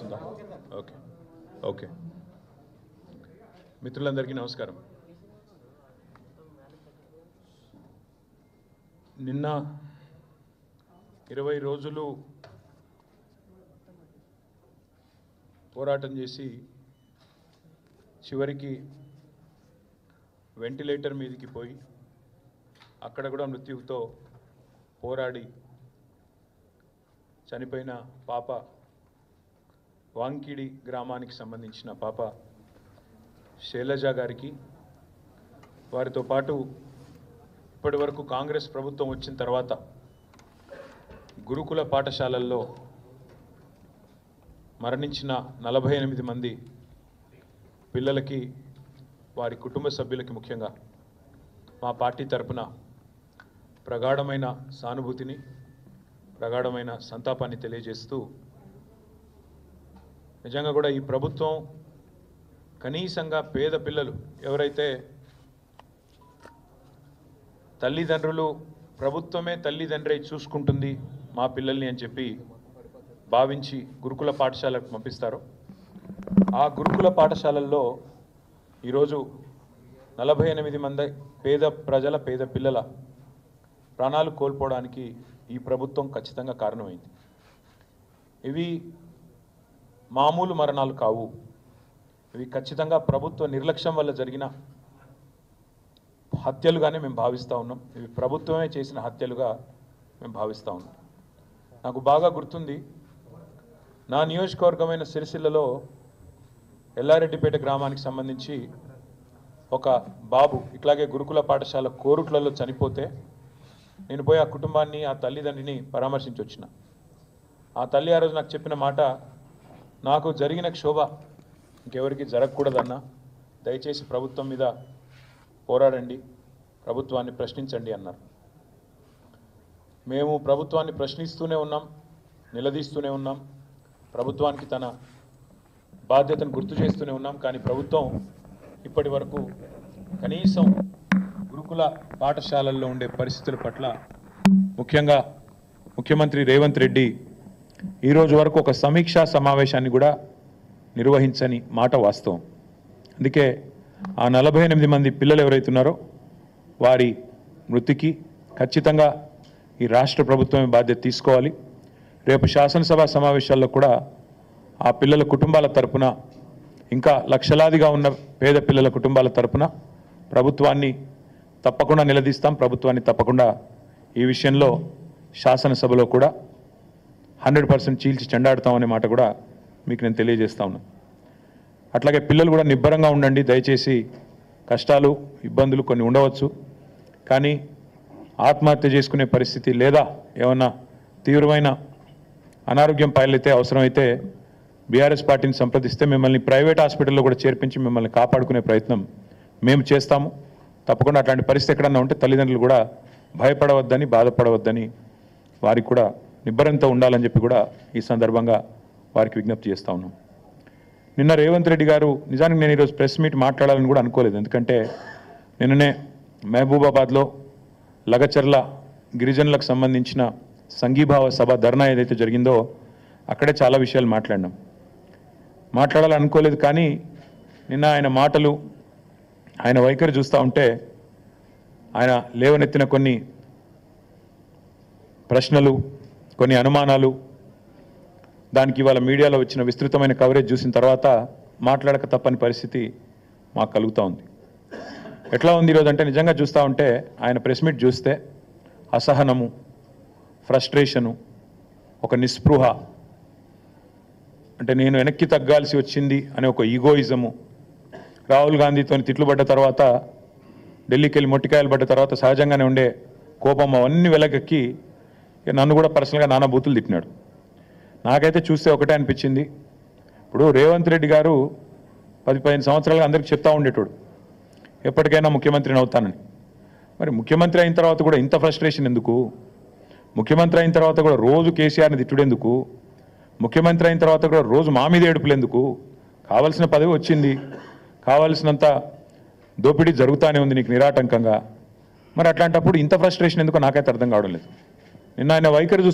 వస్తుందా? Okay okay. మిత్రులందరికీ నమస్కారం. నిన్న 20 రోజులు పోరాటం చేసి చివరికి వెంటిలేటర్ మీదకి పోయి అక్కడ కూడా మృత్యువుతో పోరాడి చనిపోయిన పాప వాంకిడి గ్రామానికి సంబంధించిన పాప శైలజ గారికి, వారితో పాటు ఇప్పటి వరకు కాంగ్రెస్ ప్రభుత్వం వచ్చిన తర్వాత గురుకుల పాఠశాలల్లో మరణించిన 48 మంది పిల్లలకి, వారి కుటుంబ సభ్యులకి ముఖ్యంగా మా పార్టీ తరపున ప్రగాఢమైన సానుభూతిని, ప్రగాఢమైన సంతాపాన్ని తెలియజేస్తూ, నిజంగా కూడా ఈ ప్రభుత్వం కనీసంగా పేద పిల్లలు ఎవరైతే తల్లిదండ్రులు ప్రభుత్వమే తల్లిదండ్రి చూసుకుంటుంది మా పిల్లల్ని అని చెప్పి భావించి గురుకుల పాఠశాలకు పంపిస్తారో, ఆ గురుకుల పాఠశాలల్లో ఈరోజు 48 మంది పేద పిల్లల ప్రాణాలు కోల్పోవడానికి ఈ ప్రభుత్వం ఖచ్చితంగా కారణమైంది. ఇవి మామూలు మరణాలు కావు. ఇవి ఖచ్చితంగా ప్రభుత్వ నిర్లక్ష్యం వల్ల జరిగిన హత్యలుగానే మేము భావిస్తూ ఉన్నాం. ఇవి ప్రభుత్వమే చేసిన హత్యలుగా మేము భావిస్తూ ఉన్నాం. నాకు బాగా గుర్తుంది, నా నియోజకవర్గమైన సిరిసిల్లలో ఎల్లారెడ్డిపేట గ్రామానికి సంబంధించి ఒక బాబు ఇట్లాగే గురుకుల పాఠశాల కోరుట్లలో చనిపోతే నేను పోయి ఆ కుటుంబాన్ని, ఆ తల్లిదండ్రిని పరామర్శించి వచ్చిన. ఆ తల్లి ఆ రోజు నాకు చెప్పిన మాట, నాకు జరిగిన క్షోభ ఇంకెవరికి జరగకూడదన్నా, దయచేసి ప్రభుత్వం మీద పోరాడండి, ప్రభుత్వాన్ని ప్రశ్నించండి అన్నారు. మేము ప్రభుత్వాన్ని ప్రశ్నిస్తూనే ఉన్నాం, నిలదీస్తూనే ఉన్నాం, ప్రభుత్వానికి తన బాధ్యతను గుర్తు చేస్తూనే ఉన్నాం. కానీ ప్రభుత్వం ఇప్పటి వరకు కనీసం గురుకుల పాఠశాలల్లో ఉండే పరిస్థితుల పట్ల, ముఖ్యంగా ముఖ్యమంత్రి రేవంత్ రెడ్డి ఈరోజు వరకు ఒక సమీక్షా సమావేశాన్ని కూడా నిర్వహించని మాట వాస్తవం. అందుకే ఆ 48 మంది పిల్లలు ఎవరైతున్నారో వారి మృతికి ఖచ్చితంగా ఈ రాష్ట్ర ప్రభుత్వమే బాధ్యత తీసుకోవాలి. రేపు శాసనసభ సమావేశాల్లో కూడా ఆ పిల్లల కుటుంబాల తరపున, ఇంకా లక్షలాదిగా ఉన్న పేద పిల్లల కుటుంబాల తరపున ప్రభుత్వాన్ని తప్పకుండా నిలదీస్తాం. ప్రభుత్వాన్ని తప్పకుండా ఈ విషయంలో శాసనసభలో కూడా 100% చీల్చి చెండాడుతామనే మాట కూడా మీకు నేను తెలియజేస్తా ఉన్నాను. అట్లాగే పిల్లలు కూడా నిబ్బరంగా ఉండండి దయచేసి. కష్టాలు, ఇబ్బందులు కొన్ని ఉండవచ్చు, కానీ ఆత్మహత్య చేసుకునే పరిస్థితి లేదా ఏమన్నా తీవ్రమైన అనారోగ్యం పాలైతే అవసరమైతే బీఆర్ఎస్ పార్టీని సంప్రదిస్తే మిమ్మల్ని ప్రైవేట్ హాస్పిటల్లో కూడా చేర్పించి మిమ్మల్ని కాపాడుకునే ప్రయత్నం మేము చేస్తాము. తప్పకుండా అట్లాంటి పరిస్థితి ఎక్కడన్నా ఉంటే తల్లిదండ్రులు కూడా భయపడవద్దని, బాధపడవద్దని, వారికి కూడా నిబ్బరంతో ఉండాలని చెప్పి కూడా ఈ సందర్భంగా వారికి విజ్ఞప్తి చేస్తూ ఉన్నాం. నిన్న రేవంత్ రెడ్డి గారు, నిజానికి నేను ఈరోజు ప్రెస్ మీట్ మాట్లాడాలని కూడా అనుకోలేదు, ఎందుకంటే నిన్ననే మహబూబాబాద్లో లగచర్ల గిరిజనులకు సంబంధించిన సంఘీభావ సభ ధర్నా ఏదైతే జరిగిందో అక్కడే చాలా విషయాలు మాట్లాడాలని అనుకోలేదు. కానీ నిన్న ఆయన మాటలు, ఆయన వైఖరి చూస్తూ ఉంటే, ఆయన లేవనెత్తిన కొన్ని ప్రశ్నలు, కొన్ని అనుమానాలు, దానికి ఇవాళ మీడియాలో వచ్చిన విస్తృతమైన కవరేజ్ చూసిన తర్వాత మాట్లాడక తప్పని పరిస్థితి మాకు కలుగుతూ ఉంది. ఎట్లా ఉంది ఈరోజు అంటే, నిజంగా చూస్తూ ఉంటే ఆయన ప్రెస్ మీట్ చూస్తే అసహనము, ఫ్రస్ట్రేషను, ఒక నిస్పృహ, అంటే నేను వెనక్కి తగ్గాల్సి వచ్చింది అనే ఒక ఈగోయిజము, రాహుల్ గాంధీతో తిట్లు పడ్డ తర్వాత, ఢిల్లీకి వెళ్ళి మొట్టికాయలు పడ్డ తర్వాత సహజంగానే ఉండే కోపం అవన్నీ వెలగెక్కి నన్ను కూడా పర్సనల్గా నానా బూతులు తిట్టినాడు. నాకైతే చూస్తే ఒకటే అనిపించింది, ఇప్పుడు రేవంత్ రెడ్డి గారు 10-15 సంవత్సరాలుగా అందరికీ చెప్తా ఉండేటోడు ఎప్పటికైనా ముఖ్యమంత్రిని అవుతానని. మరి ముఖ్యమంత్రి అయిన తర్వాత కూడా ఇంత ఫ్రస్ట్రేషన్ ఎందుకు? ముఖ్యమంత్రి అయిన తర్వాత కూడా రోజు కేసీఆర్ని తిట్టుడెందుకు? ముఖ్యమంత్రి అయిన తర్వాత కూడా రోజు మా మీద ఏడుపులు ఎందుకు? కావాల్సిన పదవి వచ్చింది, కావాల్సినంత దోపిడీ జరుగుతూనే ఉంది నీకు నిరాటంకంగా. మరి అట్లాంటప్పుడు ఇంత ఫ్రస్ట్రేషన్ ఎందుకో నాకైతే అర్థం కావడం లేదు. నిన్న ఆయన వైఖరి చూస్తే